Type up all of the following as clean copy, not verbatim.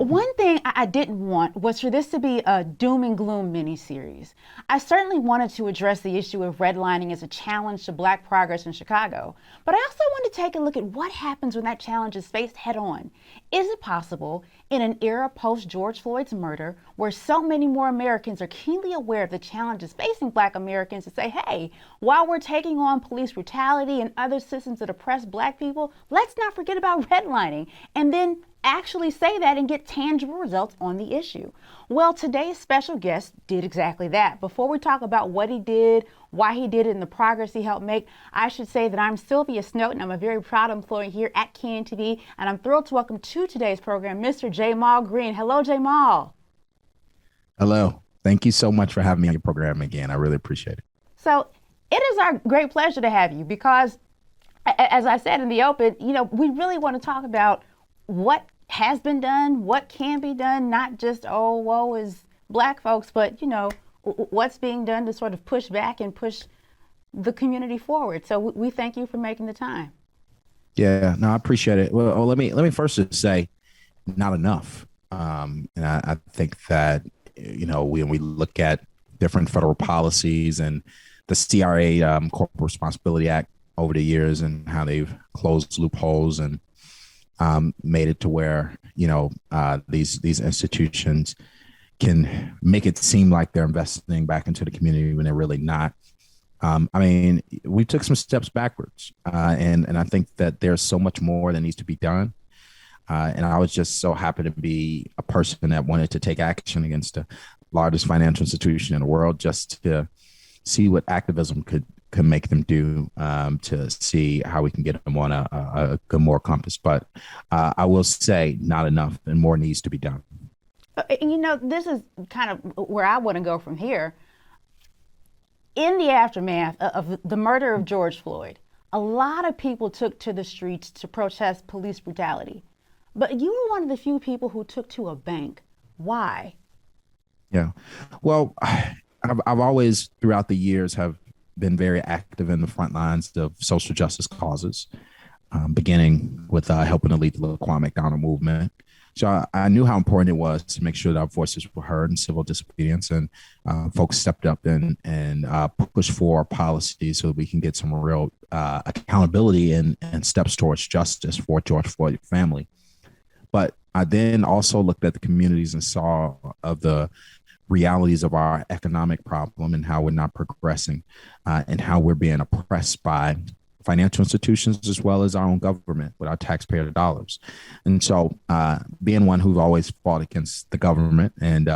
One thing I didn't want was for this to be a doom and gloom miniseries. I certainly wanted to address the issue of redlining as a challenge to Black progress in Chicago, but I also want to take a look at what happens when that challenge is faced head on. Is it possible, in an era post George Floyd's murder, where so many more Americans are keenly aware of the challenges facing Black Americans, to say, hey, while we're taking on police brutality and other systems that oppress Black people, let's not forget about redlining, and then actually say that and get tangible results on the issue? Well, today's special guest did exactly that. Before we talk about what he did, why he did it, and the progress he helped make, I should say that I'm Sylvia Snowden. I'm a very proud employee here at KNTV, and I'm thrilled to welcome to today's program Mr. Jamal Green. Hello, Jamal. Hello. Thank you so much for having me on your program again. I really appreciate it. So it is our great pleasure to have you because, as I said in the open, we really want to talk about what has been done, what can be done, not just, oh, woe is Black folks, but, what's being done to sort of push back and push the community forward. So we thank you for making the time. Yeah, no, I appreciate it. Well, let me first just say, not enough. And I think that, when we look at different federal policies and the CRA, Corporate Responsibility Act over the years, and how they've closed loopholes and made it to where these institutions can make it seem like they're investing back into the community when they're really not. We took some steps backwards, and I think that there's so much more that needs to be done. And I was just so happy to be a person that wanted to take action against the largest financial institution in the world, just to see what activism could make them do, to see how we can get them on a good moral compass. But I will say not enough, and more needs to be done. This is kind of where I want to go from here. In the aftermath of the murder of George Floyd, a lot of people took to the streets to protest police brutality. But you were one of the few people who took to a bank. Why? Yeah. Well, I've always, throughout the years, have been very active in the front lines of social justice causes, beginning with helping to lead the Laquan McDonald movement. So I knew how important it was to make sure that our voices were heard in civil disobedience, and folks stepped up and pushed for policies so that we can get some real accountability and steps towards justice for George Floyd family. But I then also looked at the communities and saw of the realities of our economic problem and how we're not progressing, and how we're being oppressed by financial institutions as well as our own government with our taxpayer dollars. And so being one who's always fought against the government and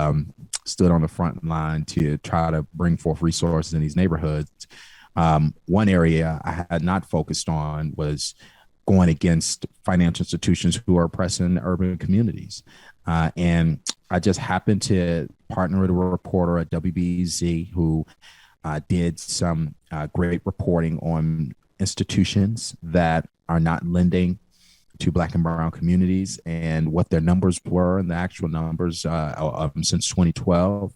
stood on the front line to try to bring forth resources in these neighborhoods, one area I had not focused on was going against financial institutions who are oppressing urban communities. And I just happened to partner with a reporter at WBEZ who did some great reporting on institutions that are not lending to Black and brown communities and what their numbers were and the actual numbers since 2012.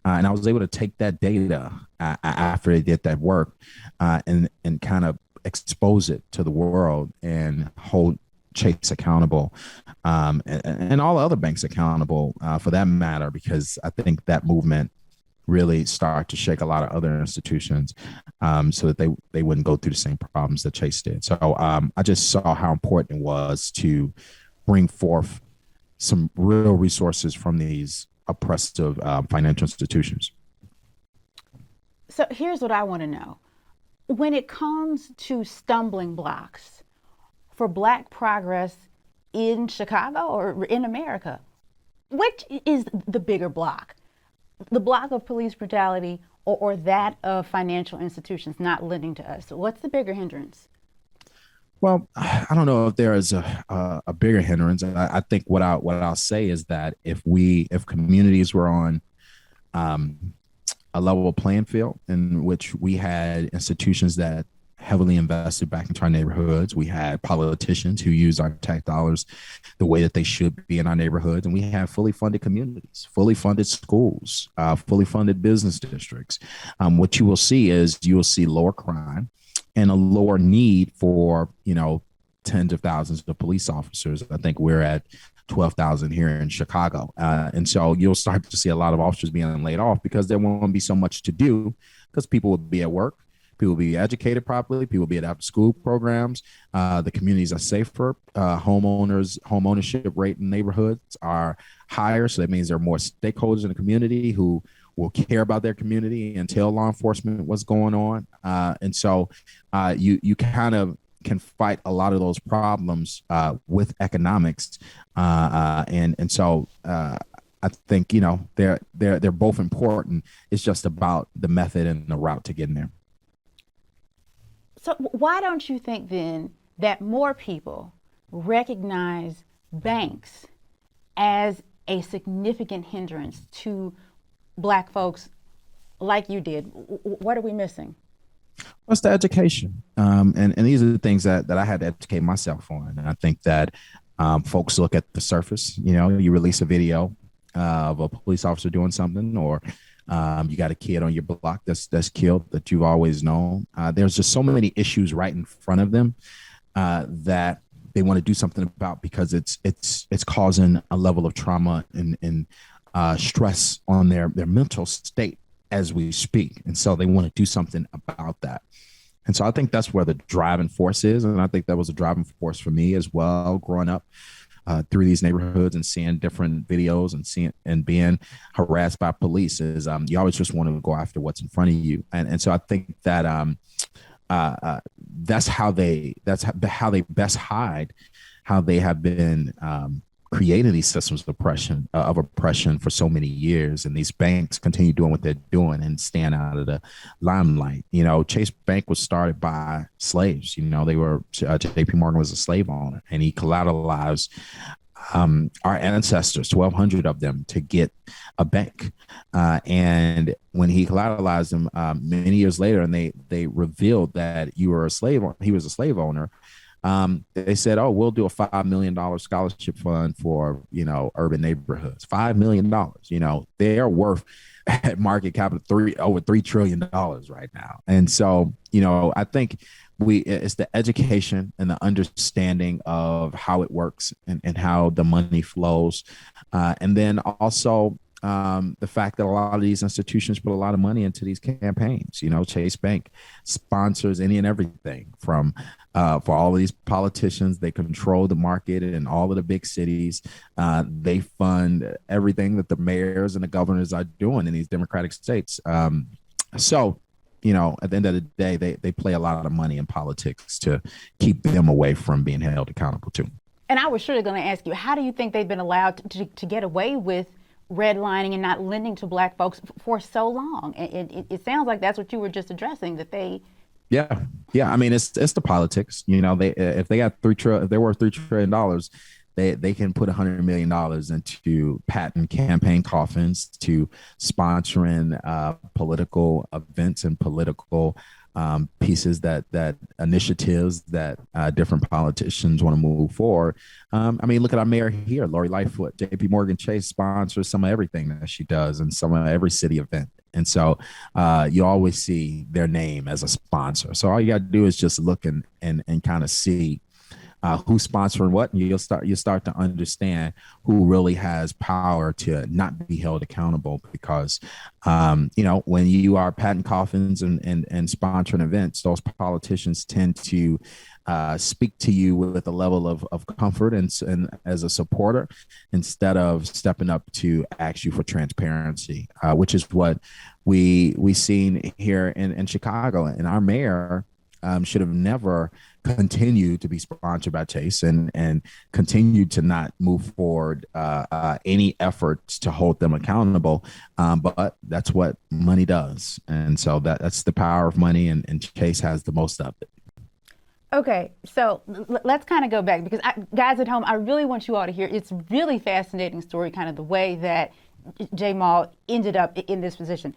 And I was able to take that data after they did that work, and kind of expose it to the world and hold Chase accountable, and all other banks accountable, for that matter, because I think that movement really started to shake a lot of other institutions, so that they wouldn't go through the same problems that Chase did. So I just saw how important it was to bring forth some real resources from these oppressive financial institutions. So here's what I want to know. When it comes to stumbling blocks for Black progress in Chicago or in America, which is the bigger block? The block of police brutality, or that of financial institutions not lending to us? So what's the bigger hindrance? Well, I don't know if there is a bigger hindrance. I think what I'll say is that if communities were on a level playing field in which we had institutions that heavily invested back into our neighborhoods. We had politicians who used our tax dollars the way that they should be in our neighborhoods. And we have fully funded communities, fully funded schools, fully funded business districts. What you will see is you will see lower crime and a lower need for, tens of thousands of police officers. I think we're at 12,000 here in Chicago. And so you'll start to see a lot of officers being laid off because there won't be so much to do because people will be at work. People will be educated properly. People will be at after school programs. The communities are safer. Home ownership rate in neighborhoods are higher. So that means there are more stakeholders in the community who will care about their community and tell law enforcement what's going on. And so you kind of can fight a lot of those problems with economics. And so I think, they're both important. It's just about the method and the route to getting there. So why don't you think then that more people recognize banks as a significant hindrance to Black folks like you did? What are we missing? What's the education? And these are the things that I had to educate myself on. And I think that folks look at the surface. You release a video of a police officer doing something, or you got a kid on your block that's killed that you've always known. There's just so many issues right in front of them that they want to do something about because it's causing a level of trauma and stress on their mental state as we speak. And so they want to do something about that. And so I think that's where the driving force is. And I think that was a driving force for me as well, growing up through these neighborhoods and seeing different videos and being harassed by police is you always just want to go after what's in front of you. And so I think that that's how they best hide how they have been creating these systems of oppression for so many years, and these banks continue doing what they're doing and stand out of the limelight. Chase Bank was started by slaves. They were J.P. Morgan was a slave owner, and he collateralized our ancestors, 1,200 of them, to get a bank. And when he collateralized them many years later, and they revealed that he was a slave owner. They said, "Oh, we'll do a $5 million scholarship fund for, urban neighborhoods." $5 million, they are worth at market cap of over $3 trillion right now. And so, I think it's the education and the understanding of how it works and how the money flows. And then also, the fact that a lot of these institutions put a lot of money into these campaigns. Chase Bank sponsors any and everything from for all of these politicians. They control the market in all of the big cities. They fund everything that the mayors and the governors are doing in these democratic states. So, at the end of the day, they play a lot of money in politics to keep them away from being held accountable too. And I was surely going to ask you, how do you think they've been allowed to get away with redlining and not lending to Black folks for so long? It sounds like that's what you were just addressing, that they. Yeah. I mean, it's the politics. If they got if they're worth $3 trillion, they can put $100 million into patent campaign coffins, to sponsoring political events and political pieces that initiatives that different politicians want to move forward. Look at our mayor here, Lori Lightfoot. J.P. Morgan Chase sponsors some of everything that she does and some of every city event. And so you always see their name as a sponsor. So all you got to do is just look and kind of see who's sponsoring what, and you start to understand who really has power to not be held accountable. Because when you are patent coffins and sponsoring events, those politicians tend to speak to you with a level of comfort and as a supporter, instead of stepping up to ask you for transparency, which is what we seen here in Chicago. And our mayor should have never continued to be sponsored by Chase and continued to not move forward any efforts to hold them accountable. But that's what money does. And so that's the power of money, and Chase has the most of it. Okay, so let's kind of go back, because guys at home, I really want you all to hear. It's a really fascinating story, kind of the way that Jamal ended up in this position.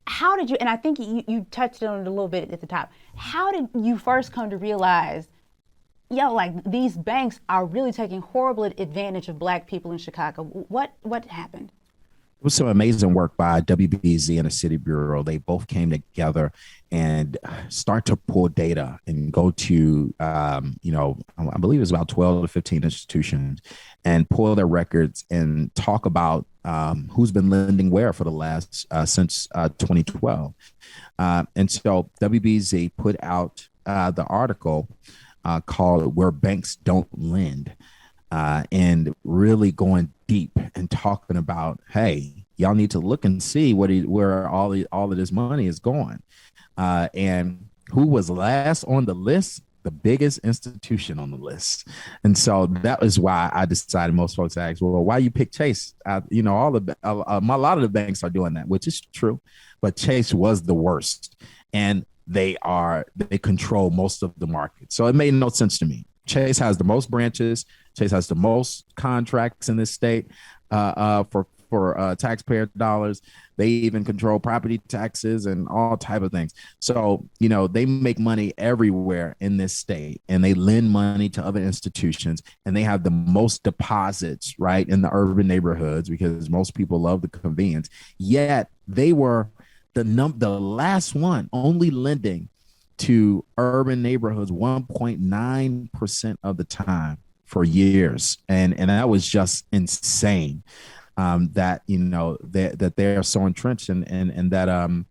How did you, and I think you touched on it a little bit at the top, how did you first come to realize, these banks are really taking horrible advantage of Black people in Chicago? What happened? was some amazing work by WBZ and the City Bureau. They both came together and start to pull data and go to, I believe it was about 12 to 15 institutions and pull their records and talk about who's been lending where for the last since 2012. And so WBZ put out the article called Where Banks Don't Lend. And really going deep and talking about, hey, y'all need to look and see where all of this money is going. And who was last on the list? The biggest institution on the list. And so that is why I decided. Most folks ask, well, why you pick Chase? A lot of the banks are doing that, which is true, but Chase was the worst, and they control most of the market. So it made no sense to me. Chase has the most branches. Chase has the most contracts in this state for taxpayer dollars. They even control property taxes and all type of things. So, they make money everywhere in this state, and they lend money to other institutions, and they have the most deposits, right, in the urban neighborhoods because most people love the convenience. Yet they were the last one only lending to urban neighborhoods 1.9% of the time for years. And that was just insane. That they are so entrenched and that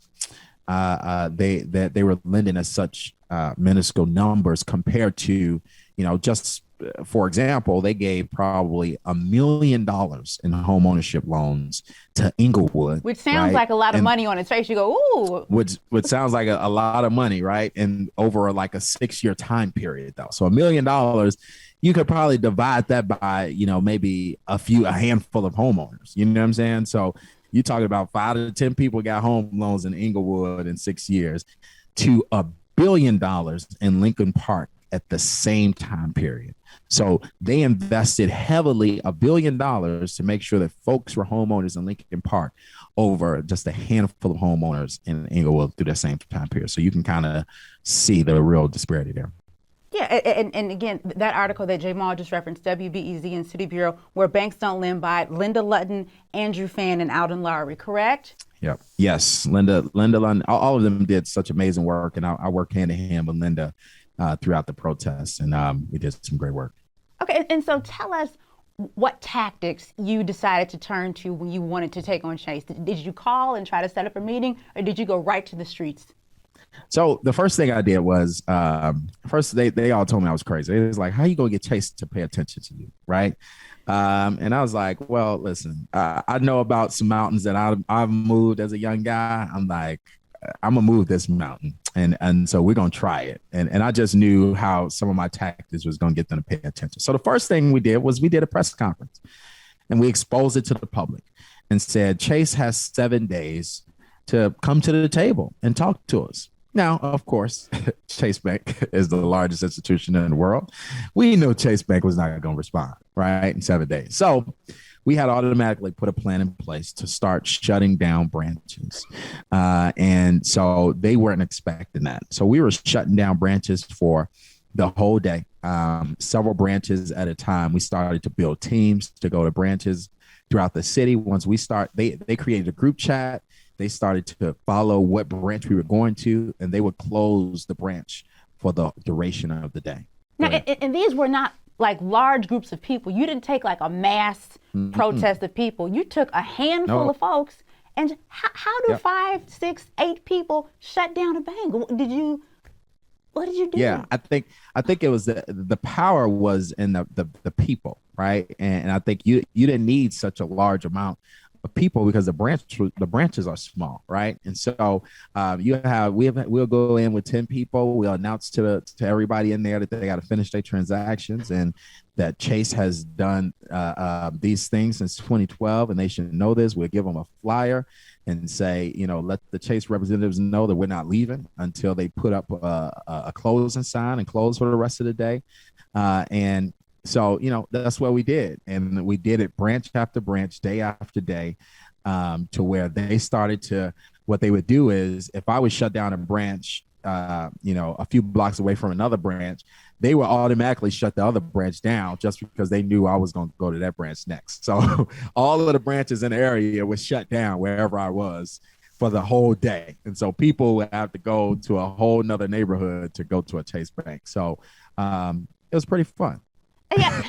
they were lending at such minuscule numbers compared to, just for example, they gave probably $1 million in home ownership loans to Inglewood, which sounds like a lot of money on its face. You go, ooh, which sounds like a lot of money, right? And over like a 6-year time period, though. So $1 million, you could probably divide that by, maybe a handful of homeowners. You know what I'm saying? So you're talking about 5 to 10 people got home loans in Inglewood in 6 years to $1 billion in Lincoln Park at the same time period. So they invested heavily $1 billion to make sure that folks were homeowners in Lincoln Park over just a handful of homeowners in Inglewood through that same time period. So you can kind of see the real disparity there. Yeah, and again, that article that Jamal just referenced, WBEZ and City Bureau, Where Banks Don't Lend, by Linda Lutton, Andrew Fan, and Alden Lowry, correct? Yep. Yes, Linda Lutton, all of them did such amazing work, and I worked hand in hand with Linda throughout the protests, and we did some great work. Okay, and so tell us what tactics you decided to turn to when you wanted to take on Chase. Did you call and try to set up a meeting, or did you go right to the streets? So the first thing I did was first they all told me I was crazy. It was like, how you gonna get Chase to pay attention to you, right? And I was like, well, listen, I know about some mountains that I've moved as a young guy. I'm like, I'm gonna move this mountain, and so we're gonna try it. And I just knew how some of my tactics was gonna get them to pay attention. So the first thing we did was we did a press conference, and we exposed it to the public, and said Chase has 7 days to come to the table and talk to us. Now, of course, Chase Bank is the largest institution in the world. We knew Chase Bank was not going to respond, right, in 7 days. So we had automatically put a plan in place to start shutting down branches. And so they weren't expecting that. So we were shutting down branches for the whole day, several branches at a time. We started to build teams to go to branches throughout the city. Once we they created a group chat. They started to follow what branch we were going to, and they would close the branch for the duration of the day. Now, and these were not like large groups of people. You didn't take like a mass protest of people. You took a handful of folks. And how do 5, 6, 8 people shut down a bank? What did you do? Yeah, I think it was the power was in the people, right? And I think you didn't need such a large amount of people because the branches are small, right? And so we'll go in with 10 people. We'll announce to everybody in there that they got to finish their transactions and that Chase has done these things since 2012, and they should know this. We'll give them a flyer and say, let the Chase representatives know that we're not leaving until they put up a closing sign and close for the rest of the day. And so, that's what we did. And we did it branch after branch, day after day, to where they started to, what they would do is if I would shut down a branch, a few blocks away from another branch, they would automatically shut the other branch down just because they knew I was going to go to that branch next. So all of the branches in the area was shut down wherever I was for the whole day. And so people would have to go to a whole nother neighborhood to go to a Chase Bank. So it was pretty fun. Yeah.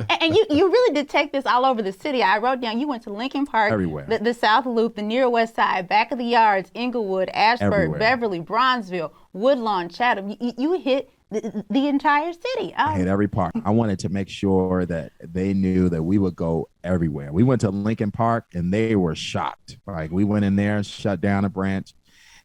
And you really did take this all over the city. I wrote down you went to Lincoln Park, Everywhere. the South Loop, the Near West Side, Back of the Yards, Inglewood, Ashford, Everywhere. Beverly, Bronzeville, Woodlawn, Chatham. You hit the entire city. I hit every park. I wanted to make sure that they knew that we would go everywhere. We went to Lincoln Park and they were shocked. Like we went in there, shut down a branch,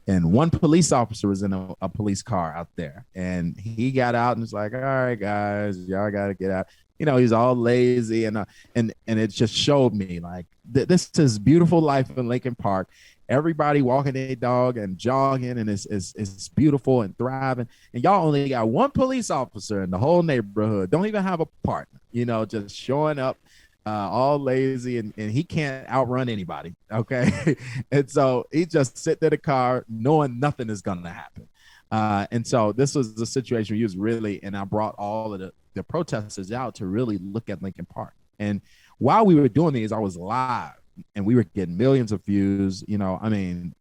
and one police officer was in a police car out there, and he got out and was like, "All right, guys, y'all got to get out." You know, he's all lazy, and it just showed me like this is beautiful life in Lincoln Park. Everybody walking their dog and jogging, and it's beautiful and thriving. And y'all only got one police officer in the whole neighborhood. Don't even have a partner. You know, just showing up. All lazy, and he can't outrun anybody. Okay. And so he just sit in the car knowing nothing is going to happen. And so this was the situation we was really, and I brought all of the protesters out to really look at Lincoln Park. And while we were doing these, I was live and we were getting millions of views, you know, I mean,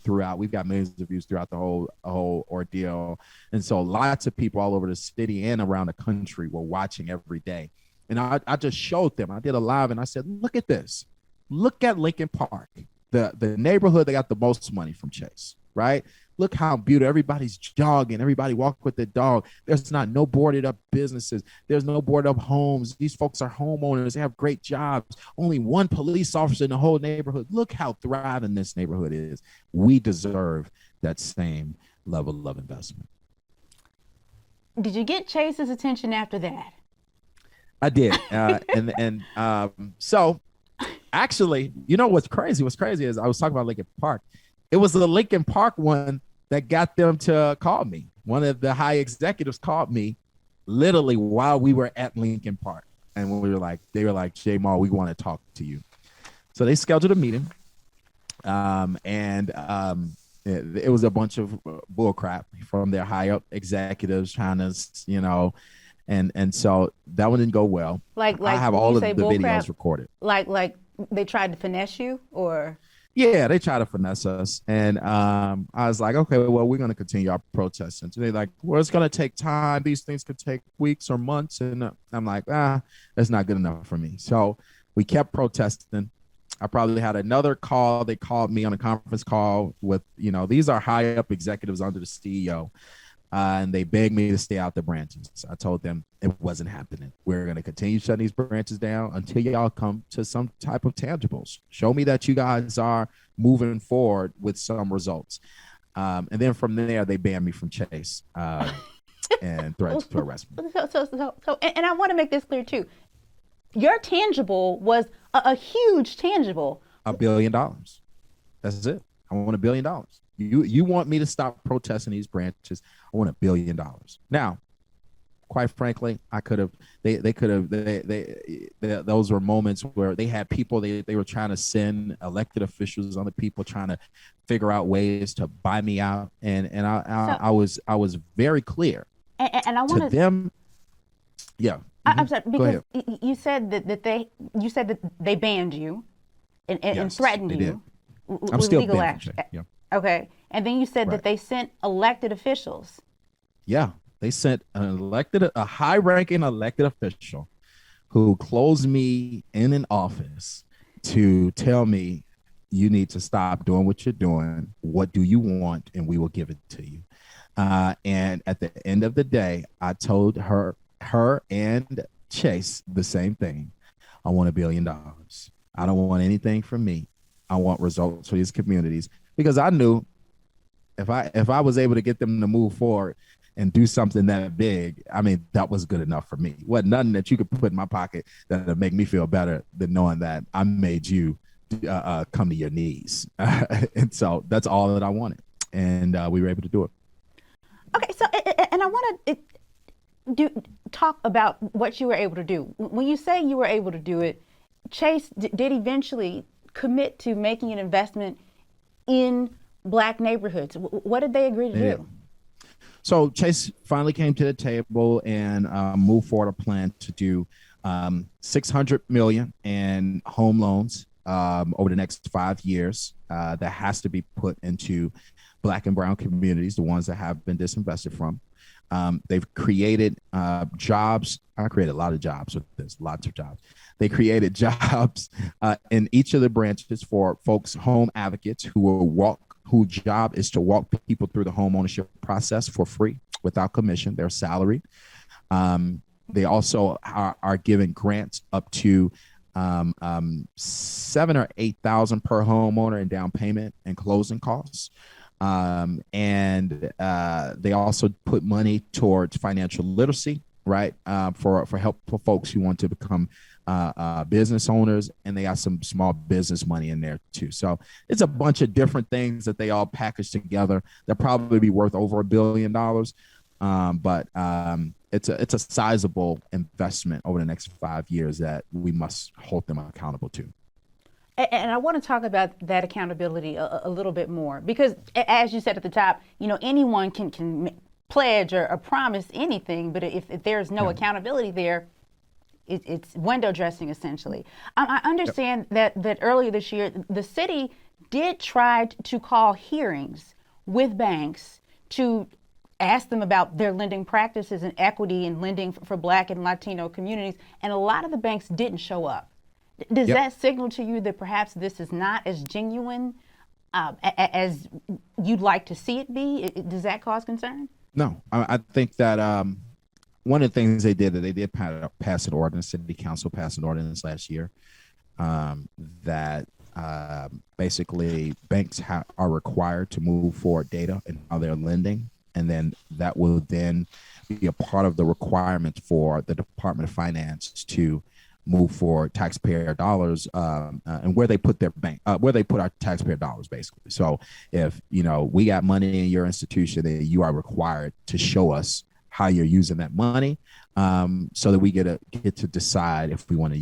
throughout, we've got millions of views throughout the whole ordeal. And so lots of people all over the city and around the country were watching every day. And I just showed them. I did a live and I said, look at this. Look at Lincoln Park, the neighborhood that got the most money from Chase, right? Look how beautiful. Everybody's jogging. Everybody walk with their dog. There's no boarded up businesses. There's no boarded up homes. These folks are homeowners. They have great jobs. Only one police officer in the whole neighborhood. Look how thriving this neighborhood is. We deserve that same level of investment. Did you get Chase's attention after that? I did. So actually, you know what's crazy? What's crazy is I was talking about Lincoln Park. It was the Lincoln Park one that got them to call me. One of the high executives called me literally while we were at Lincoln Park. And when they were like, Jamal, we want to talk to you. So they scheduled a meeting. It was a bunch of bull crap from their high up executives trying to, you know, and so that one didn't go well. Like I have all of the videos recorded. Like they tried to finesse you, or? Yeah, they tried to finesse us. And I was like, okay, well, we're going to continue our protesting. So they're like, well, it's going to take time. These things could take weeks or months. And I'm like, that's not good enough for me. So we kept protesting. I probably had another call. They called me on a conference call with, you know, these are high up executives under the CEO. And they begged me to stay out the branches. I told them it wasn't happening. We're going to continue shutting these branches down until y'all come to some type of tangibles. Show me that you guys are moving forward with some results. And then from there, they banned me from Chase and threatened to arrest me. So, and I want to make this clear too. Your tangible was a huge tangible. $1 billion. That's it. I want $1 billion. You want me to stop protesting these branches? I want $1 billion. Now, quite frankly, I could have. They could have. Those were moments where they had people. They were trying to send elected officials on the people, trying to figure out ways to buy me out. And I was very clear. And I want to them. Yeah. I'm sorry, because you said that they banned you and threatened you with legal action. Yeah. Okay. And then you said that they sent elected officials. Yeah. They sent a high-ranking elected official who closed me in an office to tell me, you need to stop doing what you're doing. What do you want? And we will give it to you. And at the end of the day, I told her and Chase the same thing. I want $1 billion. I don't want anything from me. I want results for these communities. Because I knew if I was able to get them to move forward and do something that big, I mean, that was good enough for me. Wasn't nothing that you could put in my pocket that would make me feel better than knowing that I made you come to your knees. And so that's all that I wanted. And we were able to do it. Okay, so, and I want to talk about what you were able to do. When you say you were able to do it, Chase did eventually commit to making an investment in Black neighborhoods. What did they agree to do? So Chase finally came to the table and moved forward a plan to do 600 million in home loans over the next 5 years. That has to be put into Black and brown communities, the ones that have been disinvested from. They've created jobs. I created a lot of jobs with this, lots of jobs. They created jobs in each of the branches for folks, home advocates who will walk, whose job is to walk people through the home ownership process for free without commission. They're salaried. They also are giving grants up to 7 or 8,000 per homeowner in down payment and closing costs. And they also put money towards financial literacy, right? For helpful folks who want to become business owners, and they got some small business money in there too. So it's a bunch of different things that they all packaged together. They'll probably be worth over $1 billion. But it's a sizable investment over the next 5 years that we must hold them accountable to. And I want to talk about that accountability a little bit more, because as you said at the top, anyone can pledge or promise anything, but if there's no accountability there, it's window dressing essentially. I understand that earlier this year, the city did try to call hearings with banks to ask them about their lending practices and equity and lending for Black and Latino communities, and a lot of the banks didn't show up. Does that signal to you that perhaps this is not as genuine as you'd like to see it be? Does that cause concern? No, I think that one of the things they did pass an ordinance. City Council passed an ordinance last year that basically banks are required to move forward data and how they're lending, and then that will then be a part of the requirement for the Department of Finance to move for taxpayer dollars and where they put their where they put our taxpayer dollars, basically. So if we got money in your institution, then you are required to show us how you're using that money, so that we get to decide if we want to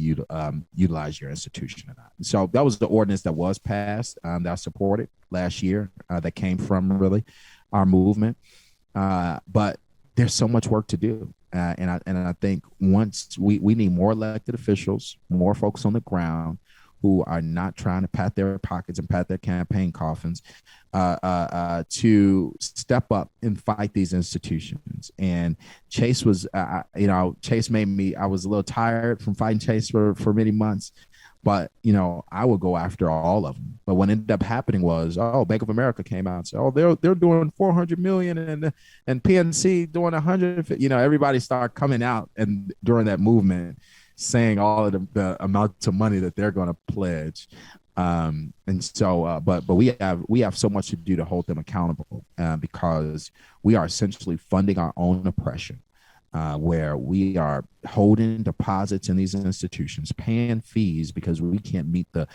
utilize your institution or not. So that was the ordinance that was passed, that I supported last year, that came from really our movement. But there's so much work to do. And I think once we need more elected officials, more folks on the ground who are not trying to pat their pockets and pat their campaign coffins, to step up and fight these institutions. And Chase was, Chase made me, I was a little tired from fighting Chase for many months. But, I would go after all of them. But what ended up happening was, Bank of America came out and said, they're doing 400 million and PNC doing 150. Everybody started coming out and during that movement saying all of the amounts of money that they're going to pledge. And so, but we have so much to do to hold them accountable, because we are essentially funding our own oppression. Where we are holding deposits in these institutions, paying fees because we can't meet the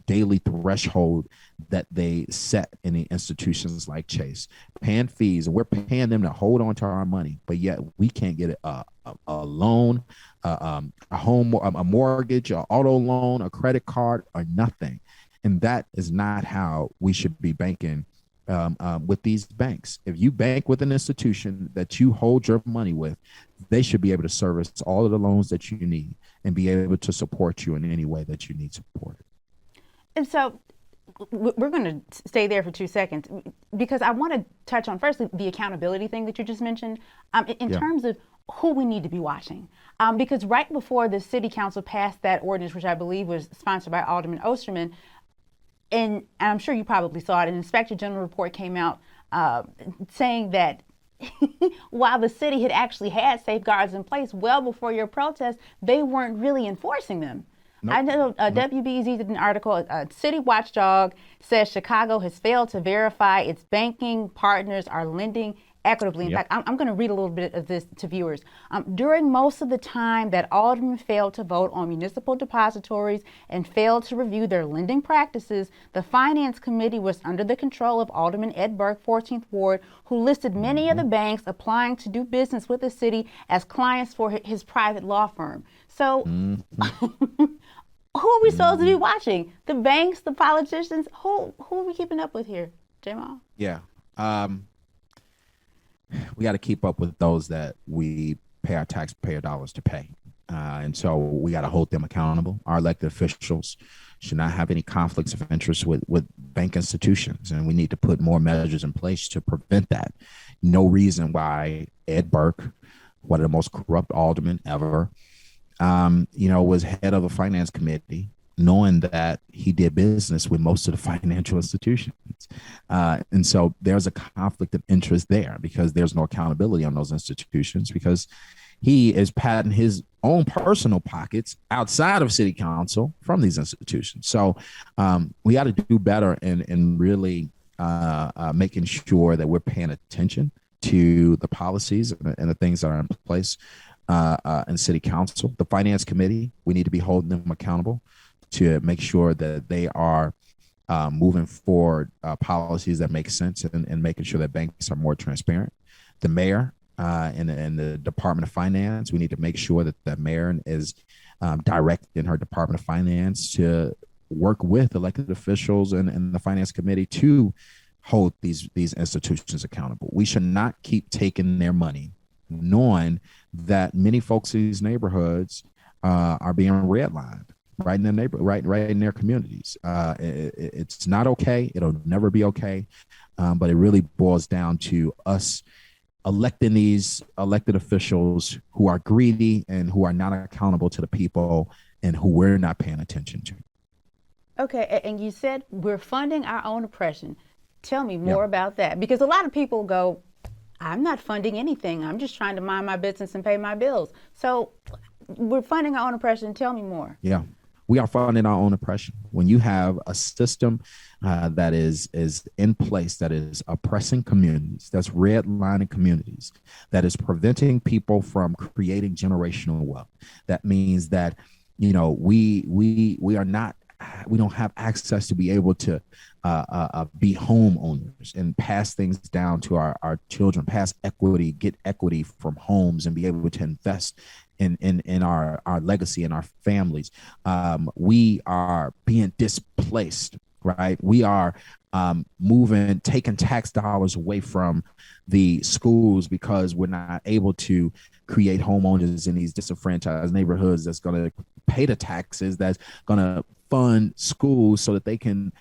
daily threshold that they set in the institutions like Chase, paying fees, and we're paying them to hold on to our money, but yet we can't get a loan, a home, a mortgage, an auto loan, a credit card, or nothing. And that is not how we should be banking with these banks. If you bank with an institution that you hold your money with, they should be able to service all of the loans that you need and be able to support you in any way that you need support. And so we're going to stay there for 2 seconds, because I want to touch on firstly the accountability thing that you just mentioned, in terms of who we need to be watching. Because right before the city council passed that ordinance, which I believe was sponsored by Alderman Osterman, and I'm sure you probably saw it, an Inspector General report came out saying that while the city had actually had safeguards in place well before your protest, they weren't really enforcing them. Nope. I know WBEZ did an article, a city watchdog says Chicago has failed to verify its banking partners are lending equitably. In fact, I'm going to read a little bit of this to viewers. During most of the time that aldermen failed to vote on municipal depositories and failed to review their lending practices, the Finance Committee was under the control of Alderman Ed Burke, 14th Ward, who listed many of the banks applying to do business with the city as clients for his private law firm. So who are we supposed to be watching? The banks, the politicians? Who are we keeping up with here, Jamal? Yeah. we got to keep up with those that we pay our taxpayer dollars to pay. And so we got to hold them accountable. Our elected officials should not have any conflicts of interest with bank institutions. And we need to put more measures in place to prevent that. No reason why Ed Burke, one of the most corrupt aldermen ever, was head of a finance committee, knowing that he did business with most of the financial institutions. And so there's a conflict of interest there because there's no accountability on those institutions because he is patting his own personal pockets outside of city council from these institutions. So we got to do better in really making sure that we're paying attention to the policies and the things that are in place in city council. The finance committee, we need to be holding them accountable to make sure that they are moving forward policies that make sense and making sure that banks are more transparent. The mayor and the Department of Finance, we need to make sure that the mayor is directing her Department of Finance to work with elected officials and the finance committee to hold these institutions accountable. We should not keep taking their money, knowing that many folks in these neighborhoods are being redlined right in their neighborhood, right in their communities. It's not okay. It'll never be okay. But it really boils down to us electing these elected officials who are greedy and who are not accountable to the people and who we're not paying attention to. Okay, and you said we're funding our own oppression. Tell me more about that, because a lot of people go, I'm not funding anything. I'm just trying to mind my business and pay my bills. So we're funding our own oppression. Tell me more. Yeah, we are funding our own oppression. When you have a system that is in place that is oppressing communities, that's redlining communities, that is preventing people from creating generational wealth, that means that we are not. We don't have access to be able to be homeowners and pass things down to our children, pass equity, get equity from homes and be able to invest in our legacy and our families. We are being displaced, right? We are taking tax dollars away from the schools because we're not able to create homeowners in these disenfranchised neighborhoods that's going to pay the taxes, that's going to fund schools so that they can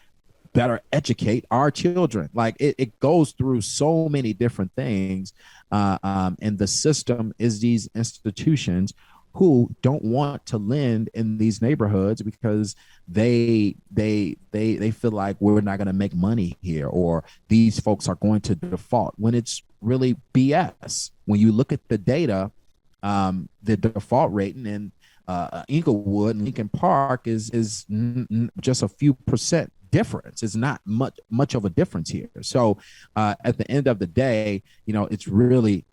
better educate our children. Like it goes through so many different things. And the system is these institutions who don't want to lend in these neighborhoods because they feel like we're not going to make money here, or these folks are going to default, when it's really BS. When you look at the data, the default rating in Inglewood and Lincoln Park is just a few percent difference. It's not much of a difference here. So at the end of the day, it's really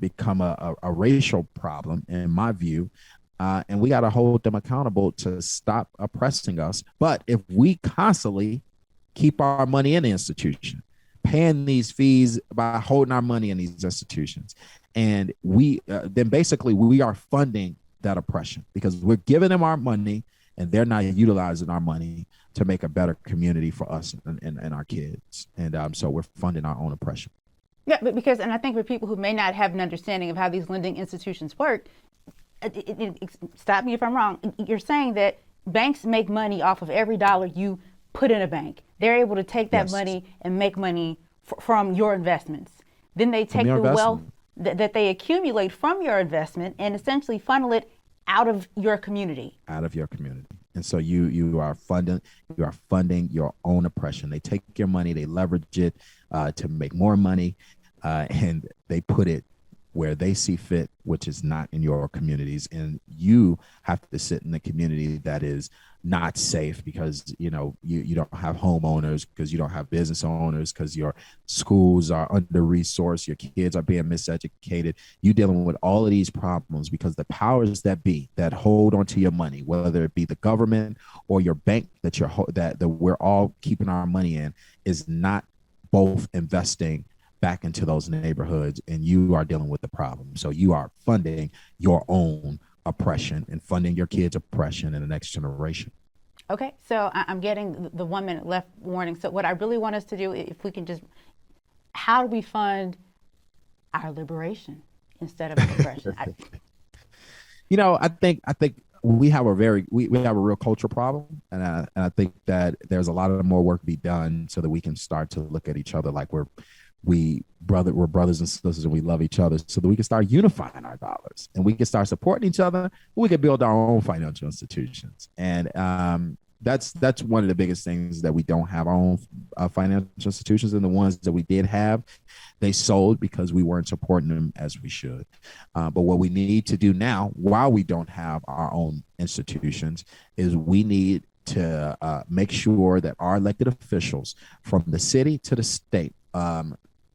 become a racial problem in my view. And we got to hold them accountable to stop oppressing us. But if we constantly keep our money in the institution, paying these fees by holding our money in these institutions, and we then basically we are funding that oppression because we're giving them our money and they're not utilizing our money to make a better community for us and our kids. And so we're funding our own oppression. Yeah, but and I think for people who may not have an understanding of how these lending institutions work, stop me if I'm wrong, you're saying that banks make money off of every dollar you put in a bank. They're able to take that money and make money from your investments. Then they take the wealth that they accumulate from your investment and essentially funnel it out of your community. Out of your community. And so you are funding your own oppression. They take your money, they leverage it to make more money, and they put it where they see fit, which is not in your communities. And you have to sit in the community that is not safe because you don't have homeowners, because you don't have business owners, because your schools are under resourced, your kids are being miseducated. You're dealing with all of these problems because the powers that be that hold onto your money, whether it be the government or your bank that we're all keeping our money in, is not both investing back into those neighborhoods, and you are dealing with the problem. So you are funding your own oppression and funding your kids' oppression in the next generation. Okay, so I'm getting the 1 minute left warning. So what I really want us to do, if we can just how do we fund our liberation instead of oppression? I think we have we have a real cultural problem, and I think that there's a lot of more work to be done so that we can start to look at each other like we're brothers and sisters, and we love each other, so that we can start unifying our dollars and we can start supporting each other. We can build our own financial institutions, and that's one of the biggest things, that we don't have our own financial institutions, and the ones that we did have, they sold because we weren't supporting them as we should. But what we need to do now, while we don't have our own institutions, is we need to make sure that our elected officials, from the city to the state,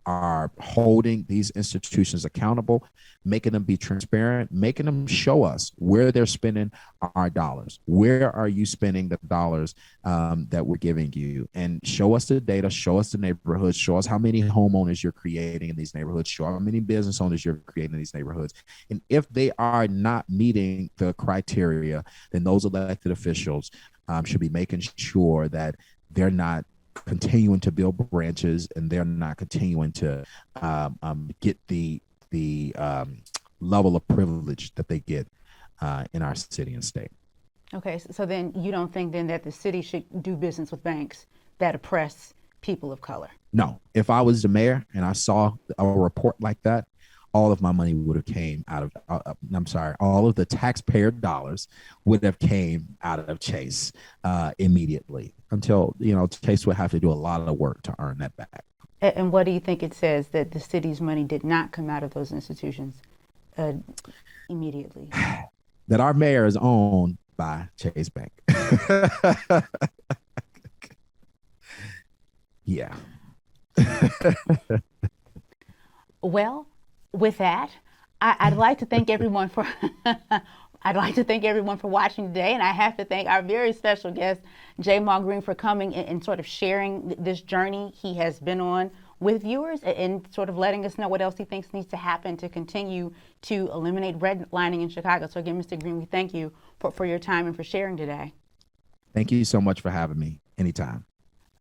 are holding these institutions accountable, making them be transparent, making them show us where they're spending our dollars. Where are you spending the dollars that we're giving you? And show us the data, show us the neighborhoods, show us how many homeowners you're creating in these neighborhoods, show how many business owners you're creating in these neighborhoods. And if they are not meeting the criteria, then those elected officials should be making sure that they're not continuing to build branches, and they're not continuing to get the level of privilege that they get in our city and state. Okay, so then you don't think then that the city should do business with banks that oppress people of color? No, if I was the mayor and I saw a report like that, all of my money would have came out of, all of the taxpayer dollars would have came out of Chase immediately, until, Chase would have to do a lot of work to earn that back. And what do you think it says that the city's money did not come out of those institutions immediately? That our mayor is owned by Chase Bank. Yeah. Well, with that, I'd like to thank everyone for watching today, and I have to thank our very special guest, Jamal Green, for coming and sort of sharing this journey he has been on with viewers, and sort of letting us know what else he thinks needs to happen to continue to eliminate redlining in Chicago. So again, Mr. Green, we thank you for your time and for sharing today. Thank you so much for having me. Anytime.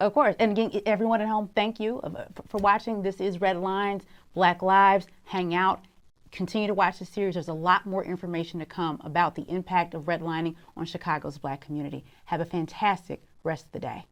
Of course. And again, everyone at home, thank you for watching. This is Red Lines, Black Lives. Hang out. Continue to watch the series. There's a lot more information to come about the impact of redlining on Chicago's Black community. Have a fantastic rest of the day.